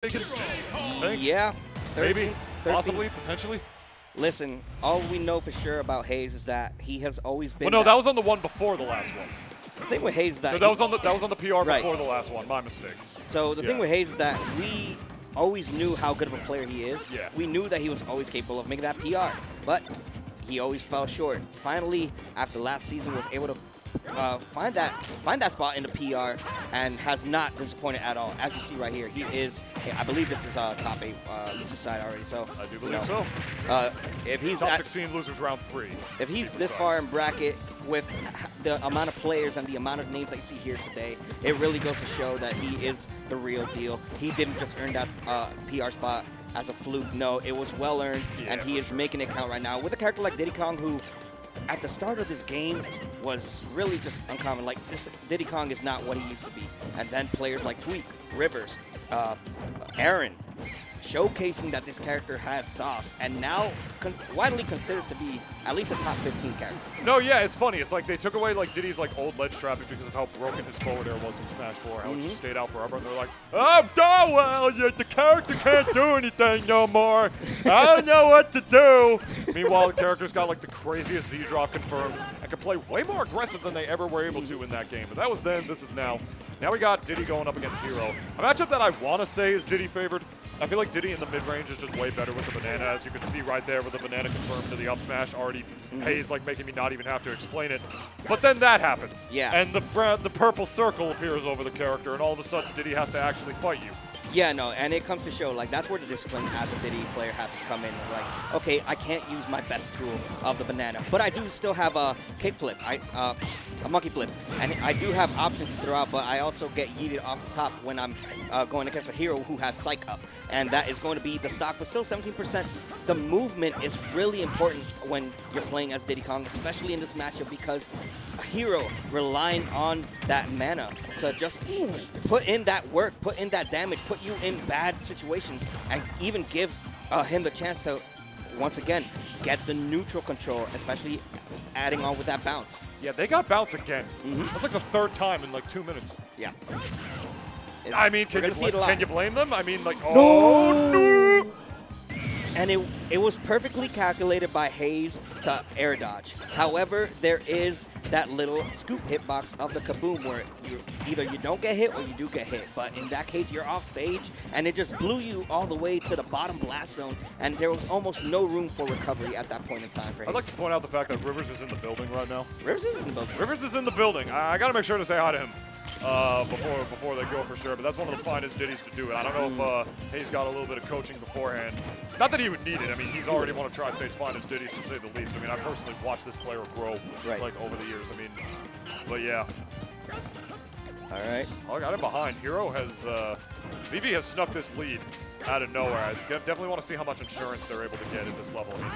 Yeah. 13th, Maybe, 13th. possibly, potentially. Listen, all we know for sure about Haze is that he has always been. Well, no, that was on the one before the last one. The thing with Haze is that No, that was on the PR Right. before the last one. My mistake. So the thing with Haze is that we always knew how good of a player he is. Yeah. We knew that he was always capable of making that PR, but he always fell short. Finally, after last season, was able to find that spot in the PR and has not disappointed at all. As you see right here, he is. I believe this is top 8 loser side already. So I do believe so. If he's top 16 losers round 3. If he's this far in bracket with the amount of players and the amount of names that you see here today, it really goes to show that he is the real deal. He didn't just earn that PR spot as a fluke. No, it was well earned, and he is making it count right now with a character like Diddy Kong, who at the start of this game was really just uncommon. Like, this Diddy Kong is not what he used to be. And then players like Tweak, Rivers, Aaron, showcasing that this character has sauce, and now widely considered to be at least a top 15 character. No, yeah, it's funny. It's like they took away like Diddy's like old ledge trapping because of how broken his forward air was in Smash 4, how it just stayed out forever, and they're like, oh, well, the character can't do anything no more. I don't know what to do. Meanwhile, the character's got like the craziest Z-drop confirms and can play way more aggressive than they ever were able to in that game. But that was then, this is now. Now we got Diddy going up against Hero. A matchup that I want to say is Diddy favored. I feel like Diddy in the mid-range is just way better with the banana, as you can see right there with the banana confirmed to the up smash. Already Haze like making me not even have to explain it. But then that happens. Yeah. And the purple circle appears over the character, and all of a sudden Diddy has to actually fight you. Yeah, no, and it comes to show, like, that's where the discipline as a Diddy player has to come in. Like, okay, I can't use my best tool of the banana, but I do still have a kick flip, a monkey flip, and I do have options to throw out, but I also get yeeted off the top when I'm going against a hero who has psych up, and that is going to be the stock, but still 17%. The movement is really important when you're playing as Diddy Kong, especially in this matchup, because a hero relying on that mana to just put in that work, put in that damage, put you in bad situations, and even give him the chance to, once again, get the neutral control, especially adding on with that bounce. Yeah, they got bounce again. That's like the 3rd time in like 2 minutes. Yeah. I mean, can you blame them? I mean, like, no! And it was perfectly calculated by Haze to air dodge. However, there is that little scoop hitbox of the kaboom where either you don't get hit or you do get hit. But in that case, you're off stage, and it just blew you all the way to the bottom blast zone, and there was almost no room for recovery at that point in time for Haze. I'd like to point out the fact that Rivers is in the building right now. Rivers is in the building. Rivers is in the building. I got to make sure to say hi to him. Before they go for sure, but that's one of the finest Diddies to do it. I don't know if Haze got a little bit of coaching beforehand. Not that he would need it. I mean, he's already one of Tri-State's finest Diddies, to say the least. I mean, I personally watched this player grow like over the years. I mean, but yeah. All right. Oh, I got him behind. Hero has, Vivi has snuck this lead out of nowhere. I definitely want to see how much insurance they're able to get at this level. I mean,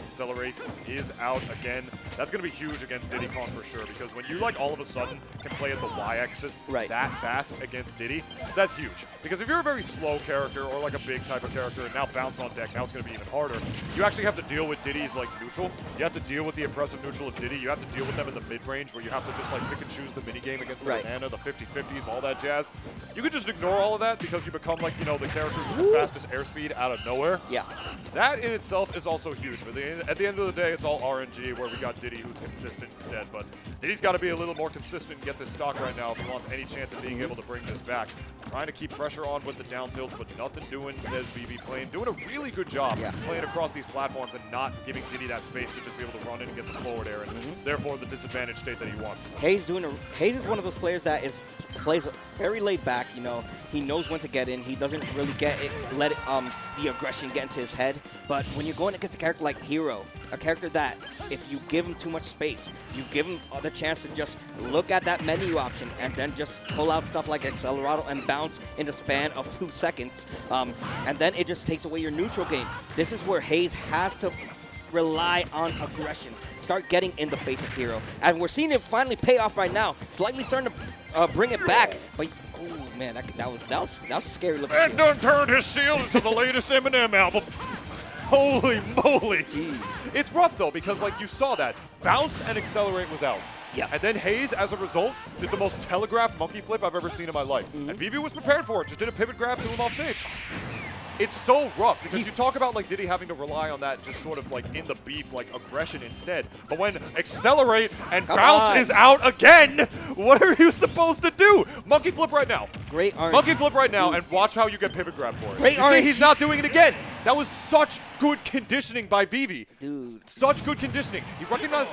Accelerate is out again. That's going to be huge against Diddy Kong for sure, because when you, like, all of a sudden can play at the Y-axis that fast against Diddy, that's huge. Because if you're a very slow character or, like, a big type of character and now bounce on deck, now it's going to be even harder. You actually have to deal with Diddy's, like, neutral. You have to deal with the oppressive neutral of Diddy. You have to deal with them in the mid-range where you have to just, like, pick and choose the minigame against the banana, the 50-50s, all that jazz. You can just ignore all of that because you become, like, you know, the character with the fastest airspeed out of nowhere. Yeah. That in itself is also huge. But at the end of the day, it's all RNG, where we got Diddy who's consistent instead. But Diddy's got to be a little more consistent and get this stock right now if he wants any chance of being able to bring this back. Trying to keep pressure on with the down tilts, but nothing doing, says Vivi. Doing a really good job playing across these platforms and not giving Diddy that space to just be able to run in and get the forward air, and therefore the disadvantage state that he wants. Haze is one of those players that plays very laid back. You know, he knows when to get in. He doesn't really let the aggression get into his head. But when you're going against a character like Hero, a character that if you give him too much space, you give him the chance to just look at that menu option and then just pull out stuff like Accelerado and bounce in the span of 2 seconds. And then it just takes away your neutral game. This is where Haze has to rely on aggression. Start getting in the face of Hero. And we're seeing it finally pay off right now. Slightly starting to bring it back. But, oh man, that was a scary looking And done turned his shield into the latest Eminem album. Holy moly. Jeez. It's rough though, because like you saw that. Bounce and Accelerate was out. Yeah. And then Haze, as a result, did the most telegraphed monkey flip I've ever seen in my life. And Vivi was prepared for it, just did a pivot grab, threw him off stage. It's so rough because you talk about like Diddy having to rely on that just sort of like in the beef, like aggression instead. But when accelerate and bounce is out again, what are you supposed to do? Monkey flip right now. Great RNG. Monkey flip right now and watch how you get pivot grab for it. Great you see, RNG. he's not doing it again. That was such good conditioning by Vivi. Dude. Such good conditioning. He recognized,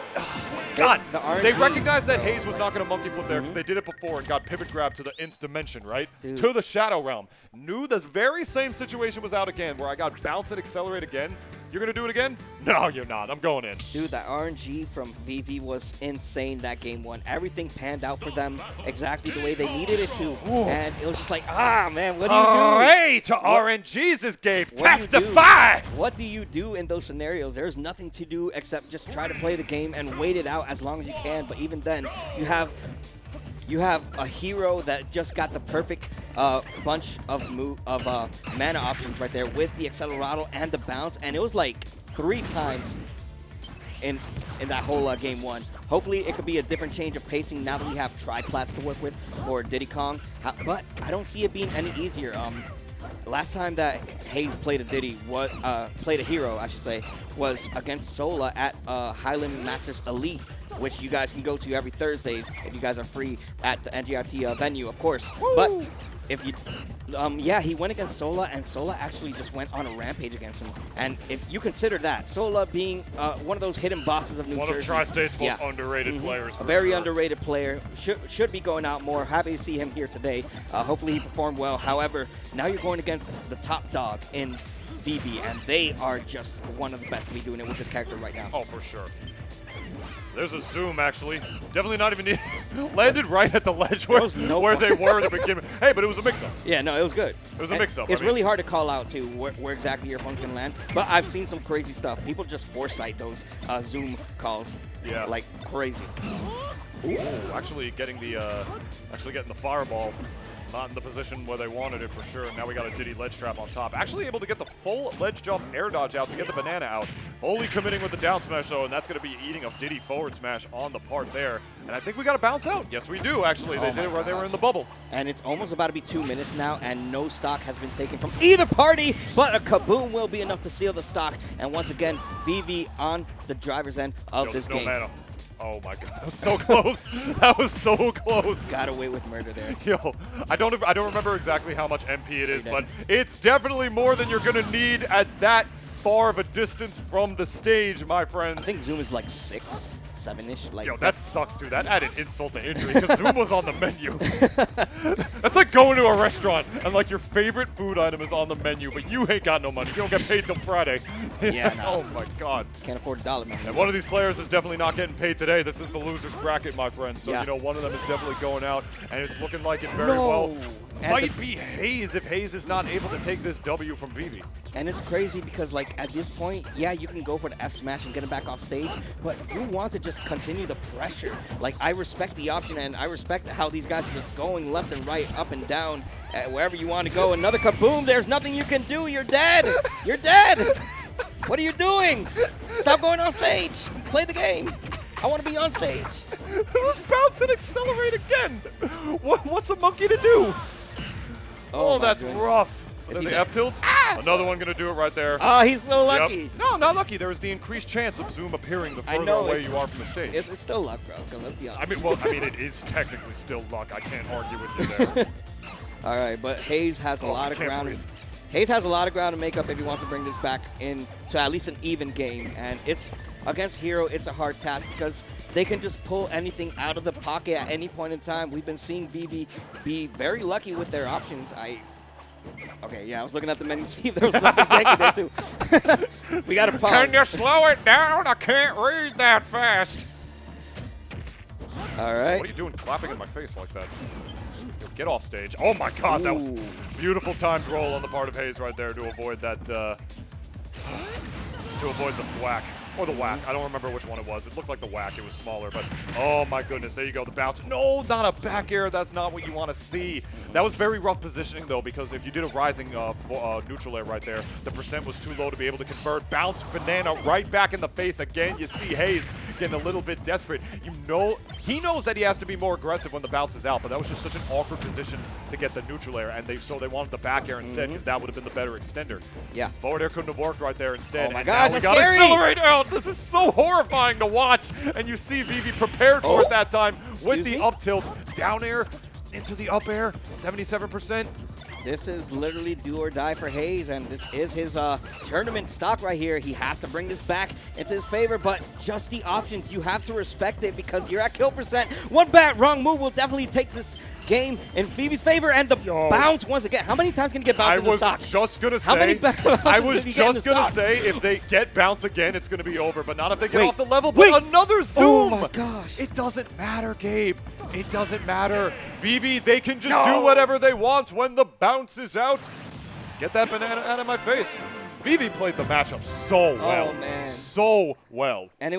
God, they recognized that Haze was not going to monkey flip there because they did it before and got pivot grab to the nth dimension, right? Dude. To the shadow realm. Knew this very same situation was out again where I got bounce and accelerate again. You're going to do it again? No, you're not. I'm going in. Dude, that RNG from Vivi was insane that game one. Everything panned out for them exactly the way they needed it to. Ooh. And it was just like, man, what do you do? Hooray to RNGs this game. Testify! What do you do in those scenarios? There's nothing to do except just try to play the game and wait it out as long as you can. But even then, you have a hero that just got the perfect bunch of mana options right there with the Accelerado and the bounce, and it was like 3 times in that whole game one. Hopefully, it could be a different change of pacing now that we have tri-plats to work with for Diddy Kong, but I don't see it being any easier. Last time that Haze played a Diddy, played a hero, I should say, was against Sola at Highland Masters Elite, which you guys can go to every Thursdays if you guys are free at the NGRT venue, of course. Woo! But if you, yeah, he went against Sola, and Sola actually just went on a rampage against him. And if you consider that, Sola being one of those hidden bosses of New Jersey. One of Tri-State's most underrated players. A very underrated player. Should be going out more. Happy to see him here today. Hopefully he performed well. However, now you're going against the top dog in Vivi, and they are just one of the best to be doing it with this character right now. Oh, for sure. There's a zoom, actually. Definitely not even landed right at the ledge where they were at the beginning. Hey, but it was a mix-up. Yeah, no, it was good. It was a mix-up. It's really hard to call out, too, where exactly your phone's going to land. But I've seen some crazy stuff. People just foresight those zoom calls. Yeah. Like crazy. Ooh, actually getting the fireball. Not in the position where they wanted it for sure. Now we got a Diddy ledge trap on top. Actually able to get the full ledge jump air dodge out to get the banana out. Only committing with the down smash though, and that's going to be eating a Diddy forward smash on the part there. And I think we got to bounce out. Yes, we do actually. They did it right. They were in the bubble. And it's almost about to be 2 minutes now, and no stock has been taken from either party, but a kaboom will be enough to seal the stock. And once again, Vivi on the driver's end of this game. Mana. Oh my god, that was so close. That was so close. Got away with murder there. Yo, I don't remember exactly how much MP it is, but it's definitely more than you're gonna need at that far of a distance from the stage, my friends. I think Zoom is like 6, 7-ish. Like, yo, that sucks too. That added insult to injury because Zoom was on the menu. That's like going to a restaurant and like your favorite food item is on the menu, but you ain't got no money. You don't get paid till Friday. Yeah, no. Oh my god. Can't afford $1 menu. And one of these players is definitely not getting paid today. This is the loser's bracket, my friend. So, you know, one of them is definitely going out, and it's looking like it very well might be Haze if Haze is not able to take this W from Vivi. And it's crazy because, like, at this point, yeah, you can go for the F smash and get him back off stage, but you want to just continue the pressure. Like, I respect the option, and I respect how these guys are just going left and right, up and down, wherever you want to go. Another kaboom, there's nothing you can do. You're dead. You're dead. What are you doing? Stop going on stage. Play the game. I want to be on stage. Who's bounce and accelerate again? What's a monkey to do? Oh, that's rough. And then the F tilts. Ah! Another one going to do it right there. Oh, he's so lucky. Yep. No, not lucky. There is the increased chance of Zoom appearing the further away you are from the stage. It's still luck, bro. Let's be honest. I mean, it is technically still luck. I can't argue with you there. All right, but Haze has a lot of ground. Haze has a lot of ground to make up if he wants to bring this back in to at least an even game. And it's against Hero, it's a hard task because they can just pull anything out of the pocket at any point in time. We've been seeing Vivi be very lucky with their options. Okay, yeah, I was looking at the menu to see if there was something janky there too. We got to pause. Can you slow it down? I can't read that fast. All right. What are you doing clapping in my face like that? Yo, get off stage. Oh my god, that was beautiful timed roll on the part of Haze right there to avoid that, to avoid the thwack. Or the whack. I don't remember which one it was. It looked like the whack. It was smaller, but oh my goodness. There you go. The bounce. No, not a back air. That's not what you want to see. That was very rough positioning, though, because if you did a rising neutral air right there, the percent was too low to be able to convert. Bounce banana right back in the face again. You see Haze getting a little bit desperate. You know, he knows that he has to be more aggressive when the bounce is out, but that was just such an awkward position to get the neutral air, and so they wanted the back air instead because that would have been the better extender. Yeah. Forward air couldn't have worked right there instead. Oh my and gosh, now we that's got scary. accelerate out. This is so horrifying to watch, and you see Vivi prepared for it that time with the up tilt, down air into the up air, 77%. This is literally do or die for Haze, and this is his tournament stock right here. He has to bring this back into his favor, but just the options, you have to respect it because you're at kill percent. One bad wrong move will definitely take this game in Vivi's favor, and the bounce once again. How many times can he get bounced in the stock? Just gonna say, How many I was just gonna say if they get bounce again, it's gonna be over, but not if they get off the level. But Wait. Another zoom! Oh my gosh. It doesn't matter, Gabe. It doesn't matter. Vivi, they can just do whatever they want when the bounce is out. Get that banana out of my face. Vivi played the matchup so well. Oh, man. So well. And it